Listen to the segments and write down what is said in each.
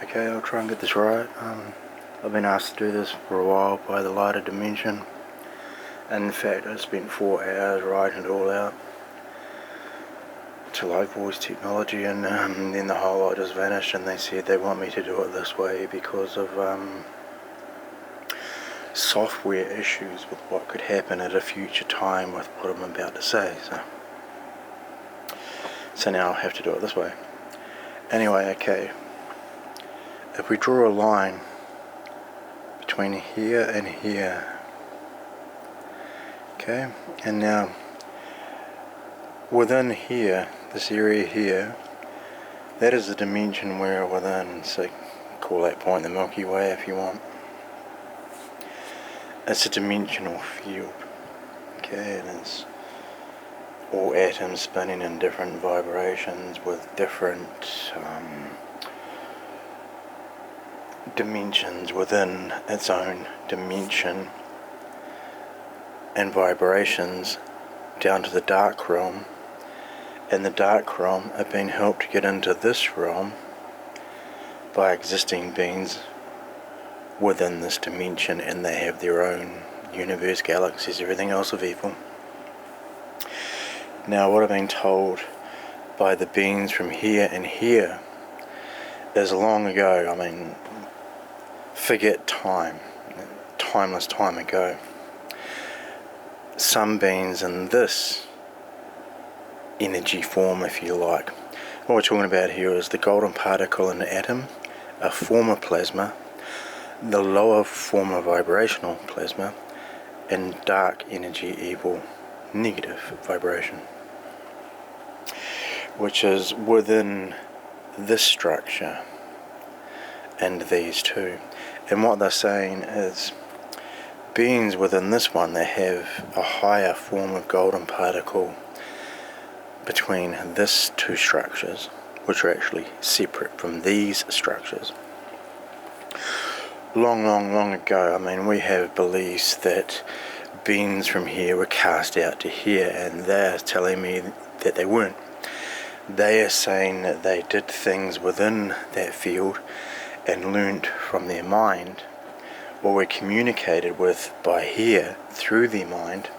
Okay, I'll try and get this right. I've been asked to do this for a while by the lighter dimension. And in fact, I spent 4 hours writing it all out to live voice technology, and then the whole lot just vanished, and they said they want me to do it this way because of software issues with what could happen at a future time with what I'm about to say. So now I'll have to do it this way. Anyway, okay. If we draw a line between here and here, okay, and now within here, this area here, that is the dimension we're within, so call that point the Milky Way if you want. It's a dimensional field, okay, and it's all atoms spinning in different vibrations with different dimensions within its own dimension and vibrations down to the dark realm, and the dark realm have been helped to get into this realm by existing beings within this dimension, and they have their own universe, galaxies, everything else of evil. Now what I've been told by the beings from here and here is long ago, I mean, forget time, timeless time ago, some beings in this energy form, if you like. What we're talking about here is the golden particle in the atom, a form of plasma, the lower form of vibrational plasma, and dark energy, evil, negative vibration, which is within this structure and these two. And what they're saying is beings within this one that have a higher form of golden particle between this two structures, which are actually separate from these structures. Long ago, I mean, we have beliefs that beings from here were cast out to here, and they're telling me that they weren't. They are saying that they did things within that field and learnt from their mind, or were communicated with by here through their mind,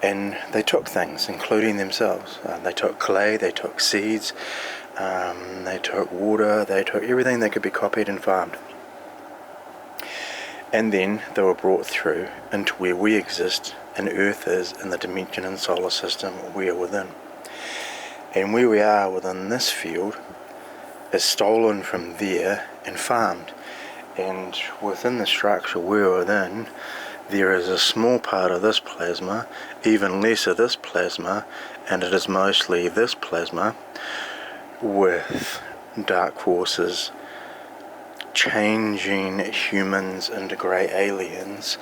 and they took things, including themselves. They took clay, they took seeds, they took water, they took everything that could be copied and farmed. And then they were brought through into where we exist, and Earth is, in the dimension and solar system we are within. And where we are within this field is stolen from there and farmed. And within the structure we're within, there is a small part of this plasma, even less of this plasma, and it is mostly this plasma with dark forces changing humans into grey aliens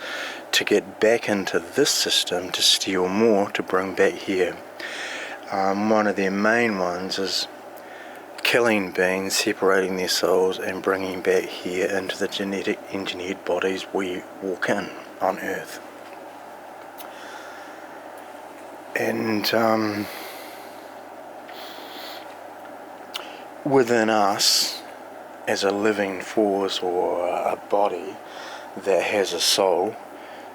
to get back into this system to steal more to bring back here. One of their main ones is killing beings, separating their souls and bringing back here into the genetic engineered bodies we walk in on Earth. And within us, as a living force or a body that has a soul,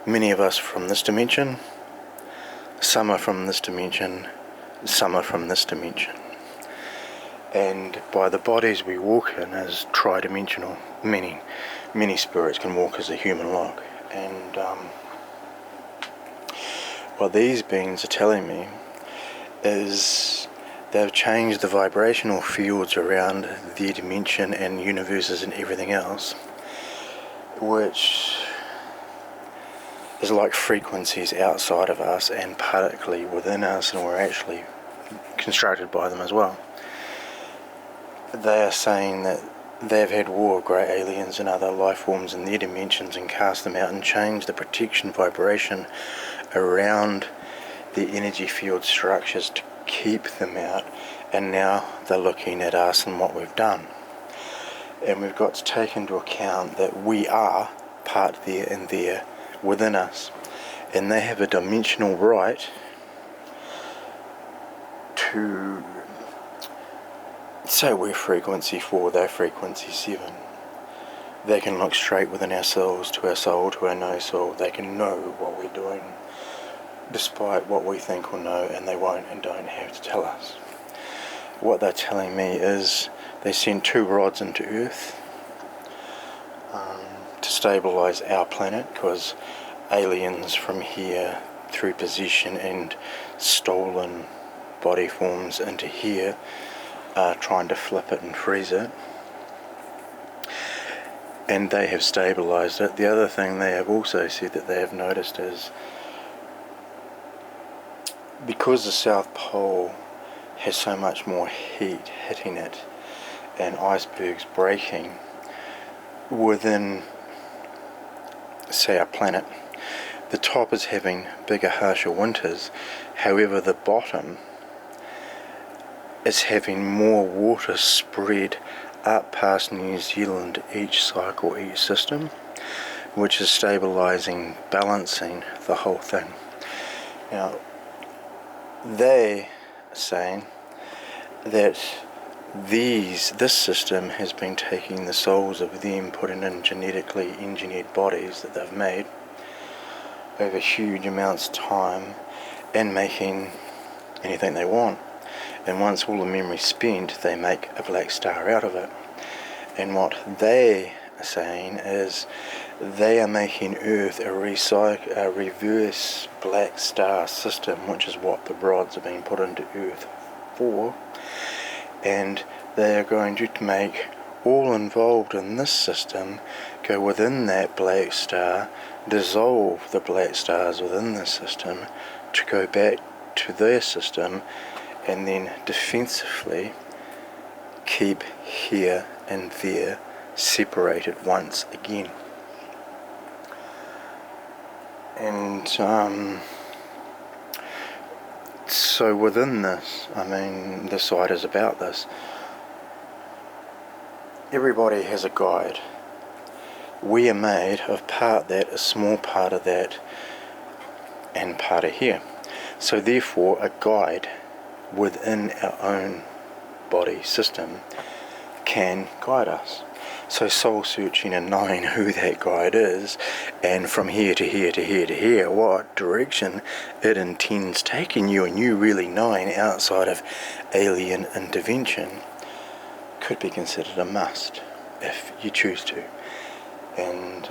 many of us from this dimension, some are from this dimension, some are from this dimension. And by the bodies we walk in as tridimensional, many spirits can walk as a human log. And what these beings are telling me is they've changed the vibrational fields around their dimension and universes and everything else, which is like frequencies outside of us and particularly within us, and we're actually constructed by them as well. They are saying that they've had war with grey aliens and other life forms in their dimensions and cast them out and changed the protection vibration around the energy field structures to keep them out, and now they're looking at us and what we've done. And we've got to take into account that we are part there and there within us, and they have a dimensional right to say we're frequency 4, they're frequency 7. They can look straight within ourselves, to our soul, to our no soul. They can know what we're doing, despite what we think or know, and they won't and don't have to tell us. What they're telling me is they sent 2 rods into Earth to stabilize our planet, because aliens from here, through possession and stolen body forms into here, are trying to flip it and freeze it. And they have stabilized it. The other thing they have also said that they have noticed is, because the South Pole has so much more heat hitting it and icebergs breaking within, say, our planet, the top is having bigger, harsher winters. However, the bottom is having more water spread up past New Zealand each cycle, each system, which is stabilizing, balancing the whole thing. Now, they are saying that this system has been taking the souls of them, putting in genetically engineered bodies that they've made over huge amounts of time, and making anything they want. And once all the memory's spent, they make a black star out of it. And what they are saying is they are making Earth a reverse black star system, which is what the rods are being put into Earth for. And they are going to make all involved in this system go within that black star, dissolve the black stars within the system to go back to their system, and then defensively keep here and there separated once again. And so within this, the site is about this. Everybody has a guide. We are made of part that, a small part of that, and part of here. So therefore, a guide within our own body system can guide us. So soul searching and knowing who that guide is, and from here to here to here to here, what direction it intends taking you, and you really knowing outside of alien intervention, could be considered a must if you choose to. And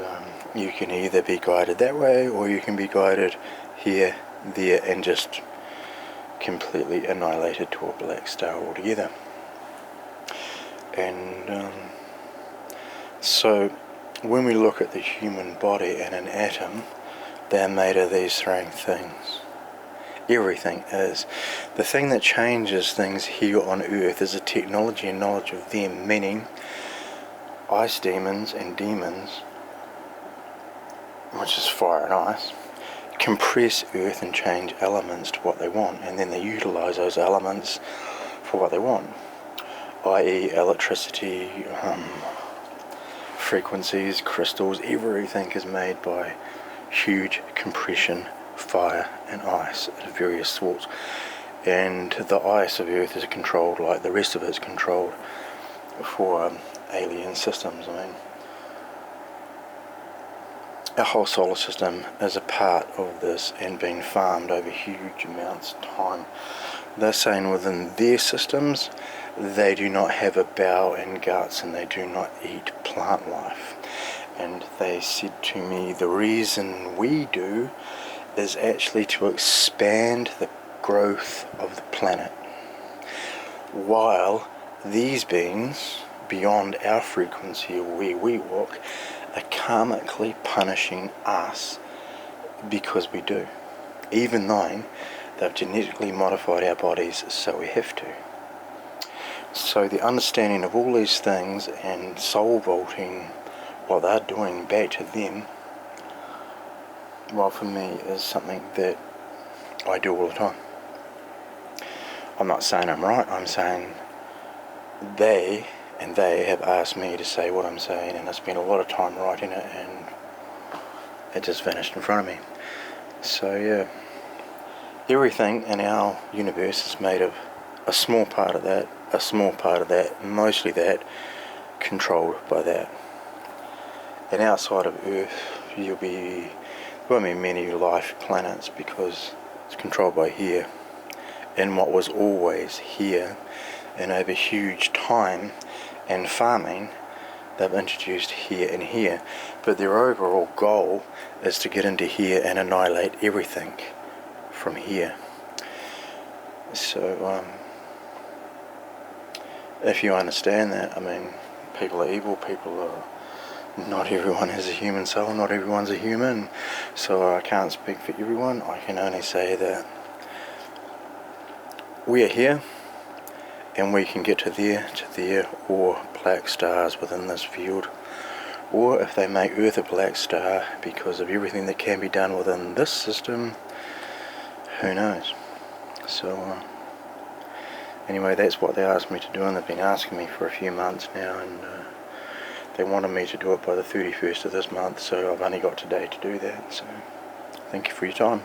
you can either be guided that way, or you can be guided here, there, and just completely annihilated to a black star altogether. And so when we look at the human body and an atom, they're made of these three things. Everything is. The thing that changes things here on Earth is the technology and knowledge of them, meaning ice demons and demons, which is fire and ice, compress Earth and change elements to what they want, and then they utilize those elements for what they want, i.e. electricity, frequencies, crystals. Everything is made by huge compression, fire and ice of various sorts. And the ice of Earth is controlled like the rest of it is controlled for alien systems. Our whole solar system is a part of this and being farmed over huge amounts of time. They're saying within their systems they do not have a bowel and guts, and they do not eat plant life. And they said to me, the reason we do is actually to expand the growth of the planet, while these beings beyond our frequency of where we walk are karmically punishing us because we do, even though they've genetically modified our bodies, so we have to. So the understanding of all these things and soul vaulting what they're doing back to them, well, for me, is something that I do all the time. I'm not saying I'm right, I'm saying they have asked me to say what I'm saying, and I spent a lot of time writing it, and it just vanished in front of me. So yeah, everything in our universe is made of a small part of that, a small part of that, mostly that, controlled by that. And outside of Earth, there won't be many life planets because it's controlled by here. And what was always here, and over huge time and farming, they've introduced here and here. But their overall goal is to get into here and annihilate everything from here. So, if you understand that, I mean, people are evil, not everyone has a human soul, not everyone's a human, so I can't speak for everyone. I can only say that we are here, and we can get to there, or black stars within this field, or if they make Earth a black star because of everything that can be done within this system, who knows. So anyway, that's what they asked me to do, and they've been asking me for a few months now, and they wanted me to do it by the 31st of this month, so I've only got today to do that. So thank you for your time.